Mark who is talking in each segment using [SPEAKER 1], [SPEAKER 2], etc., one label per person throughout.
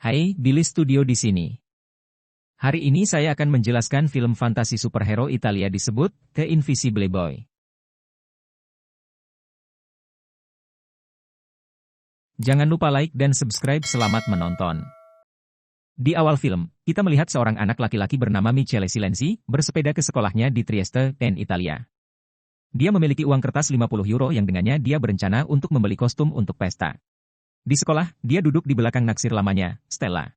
[SPEAKER 1] Hai, Billy Studio di sini. Hari ini saya akan menjelaskan film fantasi superhero Italia disebut The Invisible Boy. Jangan lupa like dan subscribe. Selamat menonton. Di awal film, kita melihat seorang anak laki-laki bernama Michele Silenzi bersepeda ke sekolahnya di Trieste, Italia. Dia memiliki uang kertas 50 euro yang dengannya dia berencana untuk membeli kostum untuk pesta. Di sekolah, dia duduk di belakang naksir lamanya, Stella.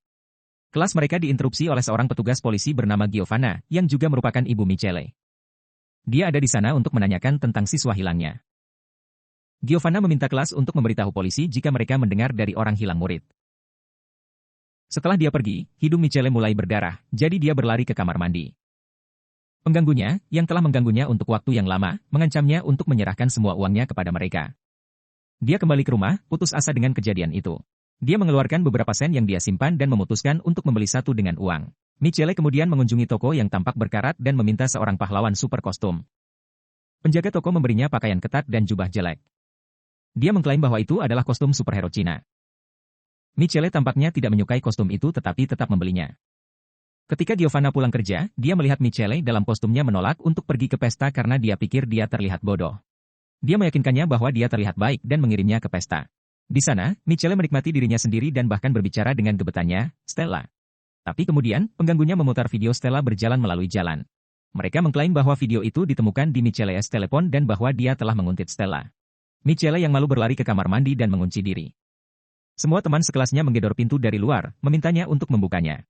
[SPEAKER 1] Kelas mereka diinterupsi oleh seorang petugas polisi bernama Giovanna, yang juga merupakan ibu Michele. Dia ada di sana untuk menanyakan tentang siswa hilangnya. Giovanna meminta kelas untuk memberitahu polisi jika mereka mendengar dari orang hilang murid. Setelah dia pergi, hidung Michele mulai berdarah, jadi dia berlari ke kamar mandi. Pengganggunya, yang telah mengganggunya untuk waktu yang lama, mengancamnya untuk menyerahkan semua uangnya kepada mereka. Dia kembali ke rumah, putus asa dengan kejadian itu. Dia mengeluarkan beberapa sen yang dia simpan dan memutuskan untuk membeli satu dengan uang. Michele kemudian mengunjungi toko yang tampak berkarat dan meminta seorang pahlawan super kostum. Penjaga toko memberinya pakaian ketat dan jubah jelek. Dia mengklaim bahwa itu adalah kostum superhero Cina. Michele tampaknya tidak menyukai kostum itu tetapi tetap membelinya. Ketika Giovanna pulang kerja, dia melihat Michele dalam kostumnya menolak untuk pergi ke pesta karena dia pikir dia terlihat bodoh. Dia meyakinkannya bahwa dia terlihat baik dan mengirimnya ke pesta. Di sana, Michele menikmati dirinya sendiri dan bahkan berbicara dengan gebetannya, Stella. Tapi kemudian, pengganggunya memutar video Stella berjalan melalui jalan. Mereka mengklaim bahwa video itu ditemukan di Michele's telepon dan bahwa dia telah menguntit Stella. Michele yang malu berlari ke kamar mandi dan mengunci diri. Semua teman sekelasnya menggedor pintu dari luar, memintanya untuk membukanya.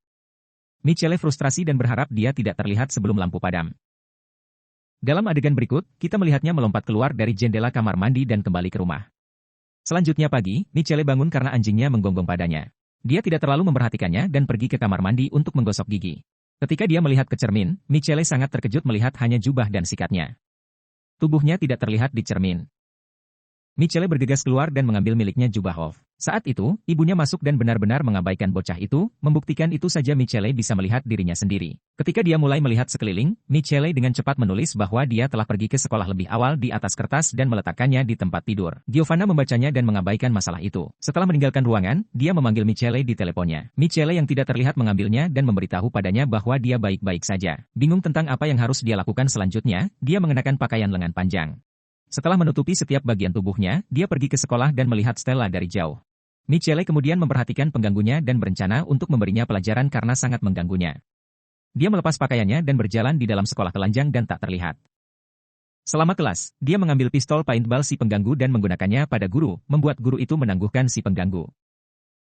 [SPEAKER 1] Michele frustrasi dan berharap dia tidak terlihat sebelum lampu padam. Dalam adegan berikut, kita melihatnya melompat keluar dari jendela kamar mandi dan kembali ke rumah. Selanjutnya pagi, Michele bangun karena anjingnya menggonggong padanya. Dia tidak terlalu memperhatikannya dan pergi ke kamar mandi untuk menggosok gigi. Ketika dia melihat ke cermin, Michele sangat terkejut melihat hanya jubah dan sikatnya. Tubuhnya tidak terlihat di cermin. Michele bergegas keluar dan mengambil miliknya jubah Hof. Saat itu, ibunya masuk dan benar-benar mengabaikan bocah itu, membuktikan itu saja Michele bisa melihat dirinya sendiri. Ketika dia mulai melihat sekeliling, Michele dengan cepat menulis bahwa dia telah pergi ke sekolah lebih awal di atas kertas dan meletakkannya di tempat tidur. Giovanna membacanya dan mengabaikan masalah itu. Setelah meninggalkan ruangan, dia memanggil Michele di teleponnya. Michele yang tidak terlihat mengambilnya dan memberitahu padanya bahwa dia baik-baik saja. Bingung tentang apa yang harus dia lakukan selanjutnya, dia mengenakan pakaian lengan panjang. Setelah menutupi setiap bagian tubuhnya, dia pergi ke sekolah dan melihat Stella dari jauh. Michele kemudian memperhatikan pengganggunya dan berencana untuk memberinya pelajaran karena sangat mengganggunya. Dia melepas pakaiannya dan berjalan di dalam sekolah telanjang dan tak terlihat. Selama kelas, dia mengambil pistol paintball si pengganggu dan menggunakannya pada guru, membuat guru itu menangguhkan si pengganggu.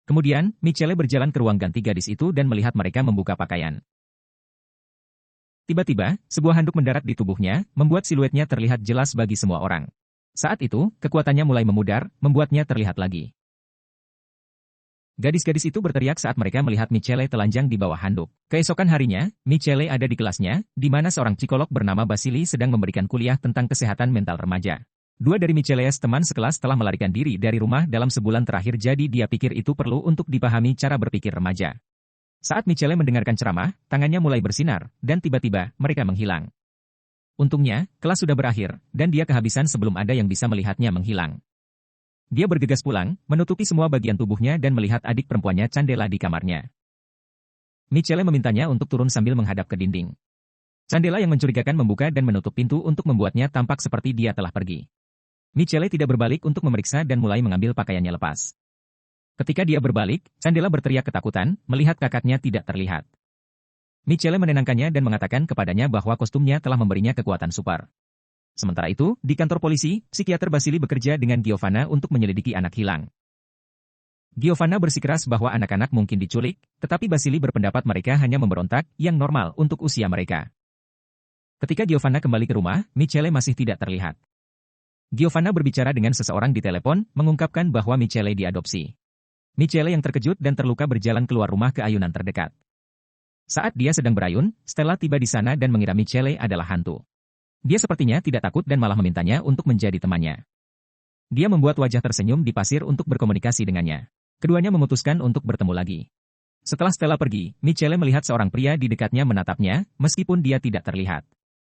[SPEAKER 1] Kemudian, Michele berjalan ke ruang ganti gadis itu dan melihat mereka membuka pakaian. Tiba-tiba, sebuah handuk mendarat di tubuhnya, membuat siluetnya terlihat jelas bagi semua orang. Saat itu, kekuatannya mulai memudar, membuatnya terlihat lagi. Gadis-gadis itu berteriak saat mereka melihat Michele telanjang di bawah handuk. Keesokan harinya, Michele ada di kelasnya, di mana seorang psikolog bernama Basili sedang memberikan kuliah tentang kesehatan mental remaja. Dua dari Michele's teman sekelas telah melarikan diri dari rumah dalam sebulan terakhir jadi dia pikir itu perlu untuk dipahami cara berpikir remaja. Saat Michele mendengarkan ceramah, tangannya mulai bersinar, dan tiba-tiba, mereka menghilang. Untungnya, kelas sudah berakhir, dan dia kehabisan sebelum ada yang bisa melihatnya menghilang. Dia bergegas pulang, menutupi semua bagian tubuhnya dan melihat adik perempuannya Candela di kamarnya. Michele memintanya untuk turun sambil menghadap ke dinding. Candela yang mencurigakan membuka dan menutup pintu untuk membuatnya tampak seperti dia telah pergi. Michele tidak berbalik untuk memeriksa dan mulai mengambil pakaiannya lepas. Ketika dia berbalik, Candela berteriak ketakutan, melihat kakaknya tidak terlihat. Michele menenangkannya dan mengatakan kepadanya bahwa kostumnya telah memberinya kekuatan super. Sementara itu, di kantor polisi, psikiater Basili bekerja dengan Giovanna untuk menyelidiki anak hilang. Giovanna bersikeras bahwa anak-anak mungkin diculik, tetapi Basili berpendapat mereka hanya memberontak, yang normal untuk usia mereka. Ketika Giovanna kembali ke rumah, Michele masih tidak terlihat. Giovanna berbicara dengan seseorang di telepon, mengungkapkan bahwa Michele diadopsi. Michele yang terkejut dan terluka berjalan keluar rumah ke ayunan terdekat. Saat dia sedang berayun, Stella tiba di sana dan mengira Michele adalah hantu. Dia sepertinya tidak takut dan malah memintanya untuk menjadi temannya. Dia membuat wajah tersenyum di pasir untuk berkomunikasi dengannya. Keduanya memutuskan untuk bertemu lagi. Setelah Stella pergi, Michele melihat seorang pria di dekatnya menatapnya, meskipun dia tidak terlihat.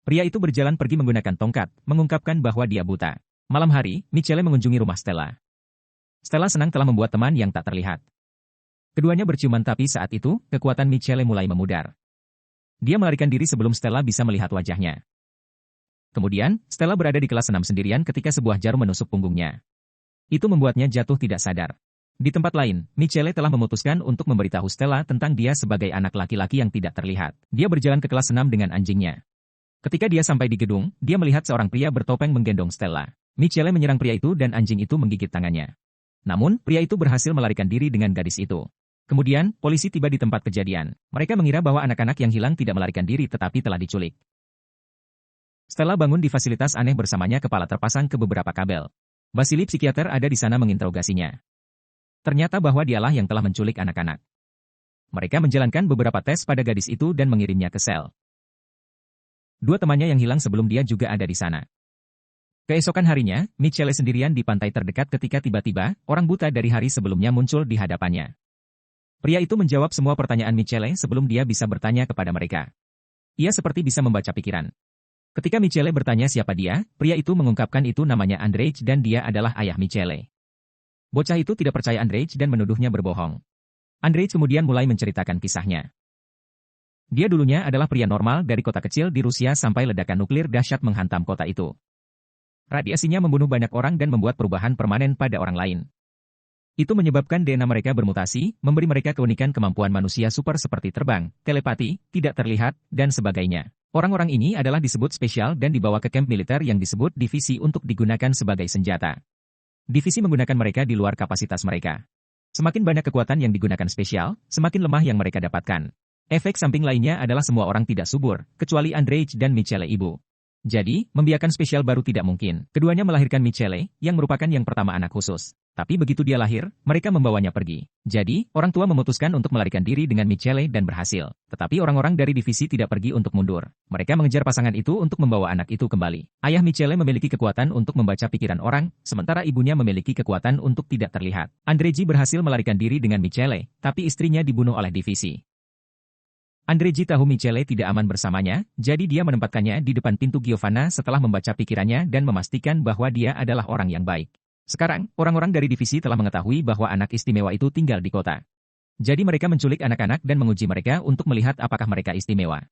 [SPEAKER 1] Pria itu berjalan pergi menggunakan tongkat, mengungkapkan bahwa dia buta. Malam hari, Michele mengunjungi rumah Stella. Stella senang telah membuat teman yang tak terlihat. Keduanya berciuman tapi saat itu, kekuatan Michele mulai memudar. Dia melarikan diri sebelum Stella bisa melihat wajahnya. Kemudian, Stella berada di kelas 6 sendirian ketika sebuah jarum menusuk punggungnya. Itu membuatnya jatuh tidak sadar. Di tempat lain, Michele telah memutuskan untuk memberitahu Stella tentang dia sebagai anak laki-laki yang tidak terlihat. Dia berjalan ke kelas 6 dengan anjingnya. Ketika dia sampai di gedung, dia melihat seorang pria bertopeng menggendong Stella. Michele menyerang pria itu dan anjing itu menggigit tangannya. Namun, pria itu berhasil melarikan diri dengan gadis itu. Kemudian, polisi tiba di tempat kejadian. Mereka mengira bahwa anak-anak yang hilang tidak melarikan diri tetapi telah diculik. Stella bangun di fasilitas aneh bersamanya kepala terpasang ke beberapa kabel. Basili psikiater ada di sana menginterogasinya. Ternyata bahwa dialah yang telah menculik anak-anak. Mereka menjalankan beberapa tes pada gadis itu dan mengirimnya ke sel. Dua temannya yang hilang sebelum dia juga ada di sana. Keesokan harinya, Michele sendirian di pantai terdekat ketika tiba-tiba, orang buta dari hari sebelumnya muncul di hadapannya. Pria itu menjawab semua pertanyaan Michele sebelum dia bisa bertanya kepada mereka. Ia seperti bisa membaca pikiran. Ketika Michele bertanya siapa dia, pria itu mengungkapkan itu namanya Andrzej dan dia adalah ayah Michele. Bocah itu tidak percaya Andrzej dan menuduhnya berbohong. Andrzej kemudian mulai menceritakan kisahnya. Dia dulunya adalah pria normal dari kota kecil di Rusia sampai ledakan nuklir dahsyat menghantam kota itu. Radiasinya membunuh banyak orang dan membuat perubahan permanen pada orang lain. Itu menyebabkan DNA mereka bermutasi, memberi mereka keunikan kemampuan manusia super seperti terbang, telepati, tidak terlihat, dan sebagainya. Orang-orang ini adalah disebut spesial dan dibawa ke kamp militer yang disebut divisi untuk digunakan sebagai senjata. Divisi menggunakan mereka di luar kapasitas mereka. Semakin banyak kekuatan yang digunakan spesial, semakin lemah yang mereka dapatkan. Efek samping lainnya adalah semua orang tidak subur, kecuali Andrzej dan Michele ibu. Jadi, membiarkan spesial baru tidak mungkin. Keduanya melahirkan Michele, yang merupakan yang pertama anak khusus. Tapi begitu dia lahir, mereka membawanya pergi. Jadi, orang tua memutuskan untuk melarikan diri dengan Michele dan berhasil. Tetapi orang-orang dari divisi tidak pergi untuk mundur. Mereka mengejar pasangan itu untuk membawa anak itu kembali. Ayah Michele memiliki kekuatan untuk membaca pikiran orang, sementara ibunya memiliki kekuatan untuk tidak terlihat. Andrzej berhasil melarikan diri dengan Michele, tapi istrinya dibunuh oleh divisi. Andrzej tahu Michele tidak aman bersamanya, jadi dia menempatkannya di depan pintu Giovanna setelah membaca pikirannya dan memastikan bahwa dia adalah orang yang baik. Sekarang, orang-orang dari divisi telah mengetahui bahwa anak istimewa itu tinggal di kota. Jadi mereka menculik anak-anak dan menguji mereka untuk melihat apakah mereka istimewa.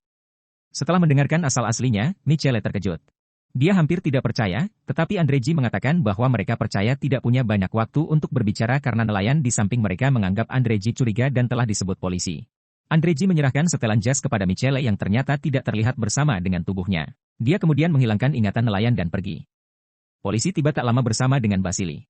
[SPEAKER 1] Setelah mendengarkan asal aslinya, Michele terkejut. Dia hampir tidak percaya, tetapi Andrzej mengatakan bahwa mereka percaya tidak punya banyak waktu untuk berbicara karena nelayan di samping mereka menganggap Andrzej curiga dan telah disebut polisi. Andrzej menyerahkan setelan jas kepada Michele yang ternyata tidak terlihat bersama dengan tubuhnya. Dia kemudian menghilangkan ingatan nelayan dan pergi. Polisi tiba tak lama bersama dengan Basili.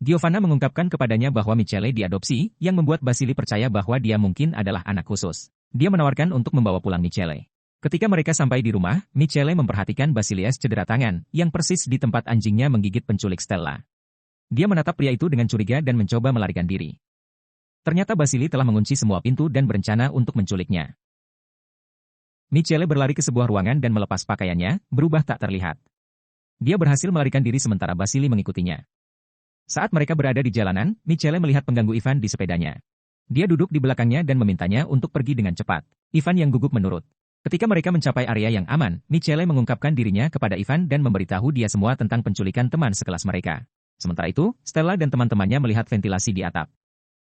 [SPEAKER 1] Giovanna mengungkapkan kepadanya bahwa Michele diadopsi, yang membuat Basili percaya bahwa dia mungkin adalah anak khusus. Dia menawarkan untuk membawa pulang Michele. Ketika mereka sampai di rumah, Michele memperhatikan Basilius cedera tangan, yang persis di tempat anjingnya menggigit penculik Stella. Dia menatap pria itu dengan curiga dan mencoba melarikan diri. Ternyata Basili telah mengunci semua pintu dan berencana untuk menculiknya. Michele berlari ke sebuah ruangan dan melepas pakaiannya, berubah tak terlihat. Dia berhasil melarikan diri sementara Basili mengikutinya. Saat mereka berada di jalanan, Michele melihat pengganggu Ivan di sepedanya. Dia duduk di belakangnya dan memintanya untuk pergi dengan cepat. Ivan yang gugup menurut. Ketika mereka mencapai area yang aman, Michele mengungkapkan dirinya kepada Ivan dan memberitahu dia semua tentang penculikan teman sekelas mereka. Sementara itu, Stella dan teman-temannya melihat ventilasi di atap.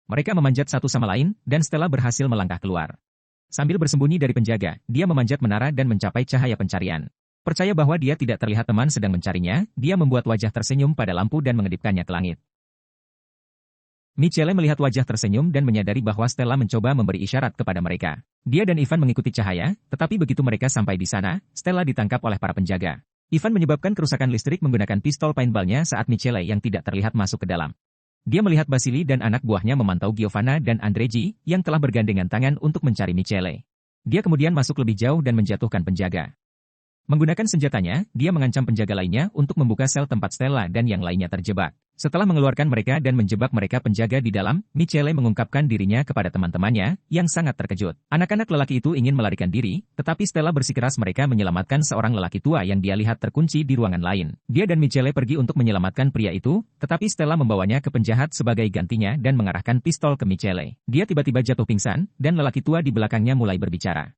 [SPEAKER 1] Mereka memanjat satu sama lain, dan Stella berhasil melangkah keluar. Sambil bersembunyi dari penjaga, dia memanjat menara dan mencapai cahaya pencarian. Percaya bahwa dia tidak terlihat teman sedang mencarinya, dia membuat wajah tersenyum pada lampu dan mengedipkannya ke langit. Michele melihat wajah tersenyum dan menyadari bahwa Stella mencoba memberi isyarat kepada mereka. Dia dan Ivan mengikuti cahaya, tetapi begitu mereka sampai di sana, Stella ditangkap oleh para penjaga. Ivan menyebabkan kerusakan listrik menggunakan pistol paintball-nya saat Michele yang tidak terlihat masuk ke dalam. Dia melihat Basili dan anak buahnya memantau Giovanna dan Andrzej, yang telah bergandengan tangan untuk mencari Michele. Dia kemudian masuk lebih jauh dan menjatuhkan penjaga. Menggunakan senjatanya, dia mengancam penjaga lainnya untuk membuka sel tempat Stella dan yang lainnya terjebak. Setelah mengeluarkan mereka dan menjebak mereka penjaga di dalam, Michele mengungkapkan dirinya kepada teman-temannya, yang sangat terkejut. Anak-anak lelaki itu ingin melarikan diri, tetapi Stella bersikeras mereka menyelamatkan seorang lelaki tua yang dia lihat terkunci di ruangan lain. Dia dan Michele pergi untuk menyelamatkan pria itu, tetapi Stella membawanya ke penjahat sebagai gantinya dan mengarahkan pistol ke Michele. Dia tiba-tiba jatuh pingsan, dan lelaki tua di belakangnya mulai berbicara.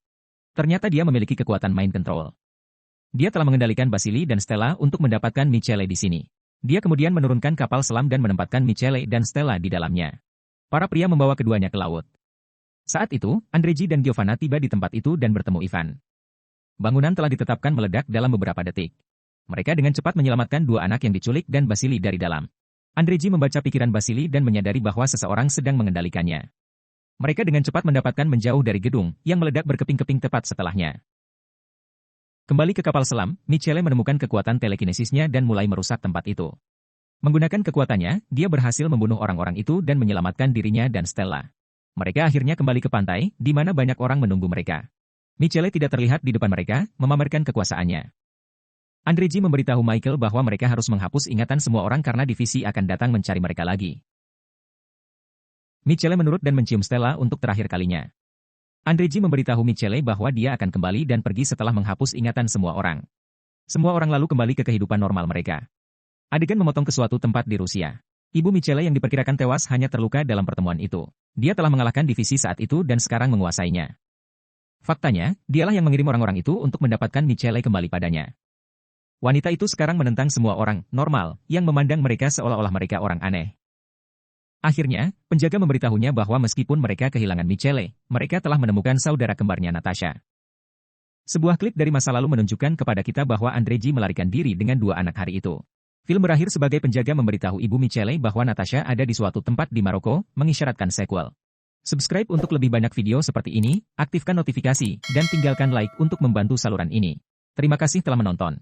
[SPEAKER 1] Ternyata dia memiliki kekuatan mind control. Dia telah mengendalikan Basili dan Stella untuk mendapatkan Michele di sini. Dia kemudian menurunkan kapal selam dan menempatkan Michele dan Stella di dalamnya. Para pria membawa keduanya ke laut. Saat itu, Andreji dan Giovanna tiba di tempat itu dan bertemu Ivan. Bangunan telah ditetapkan meledak dalam beberapa detik. Mereka dengan cepat menyelamatkan dua anak yang diculik dan Basili dari dalam. Andreji membaca pikiran Basili dan menyadari bahwa seseorang sedang mengendalikannya. Mereka dengan cepat mendapatkan menjauh dari gedung, yang meledak berkeping-keping tepat setelahnya. Kembali ke kapal selam, Michele menemukan kekuatan telekinesisnya dan mulai merusak tempat itu. Menggunakan kekuatannya, dia berhasil membunuh orang-orang itu dan menyelamatkan dirinya dan Stella. Mereka akhirnya kembali ke pantai, di mana banyak orang menunggu mereka. Michele tidak terlihat di depan mereka, memamerkan kekuasaannya. Andreji memberitahu Michael bahwa mereka harus menghapus ingatan semua orang karena divisi akan datang mencari mereka lagi. Michele menurut dan mencium Stella untuk terakhir kalinya. Andreji memberitahu Michele bahwa dia akan kembali dan pergi setelah menghapus ingatan semua orang. Semua orang lalu kembali ke kehidupan normal mereka. Adegan memotong ke suatu tempat di Rusia. Ibu Michele yang diperkirakan tewas hanya terluka dalam pertemuan itu. Dia telah mengalahkan divisi saat itu dan sekarang menguasainya. Faktanya, dialah yang mengirim orang-orang itu untuk mendapatkan Michele kembali padanya. Wanita itu sekarang menentang semua orang normal yang memandang mereka seolah-olah mereka orang aneh. Akhirnya, penjaga memberitahunya bahwa meskipun mereka kehilangan Michele, mereka telah menemukan saudara kembarnya Natasha. Sebuah klip dari masa lalu menunjukkan kepada kita bahwa Andreji melarikan diri dengan dua anak hari itu. Film berakhir sebagai penjaga memberitahu ibu Michele bahwa Natasha ada di suatu tempat di Maroko, mengisyaratkan sequel. Subscribe untuk lebih banyak video seperti ini, aktifkan notifikasi, dan tinggalkan like untuk membantu saluran ini. Terima kasih telah menonton.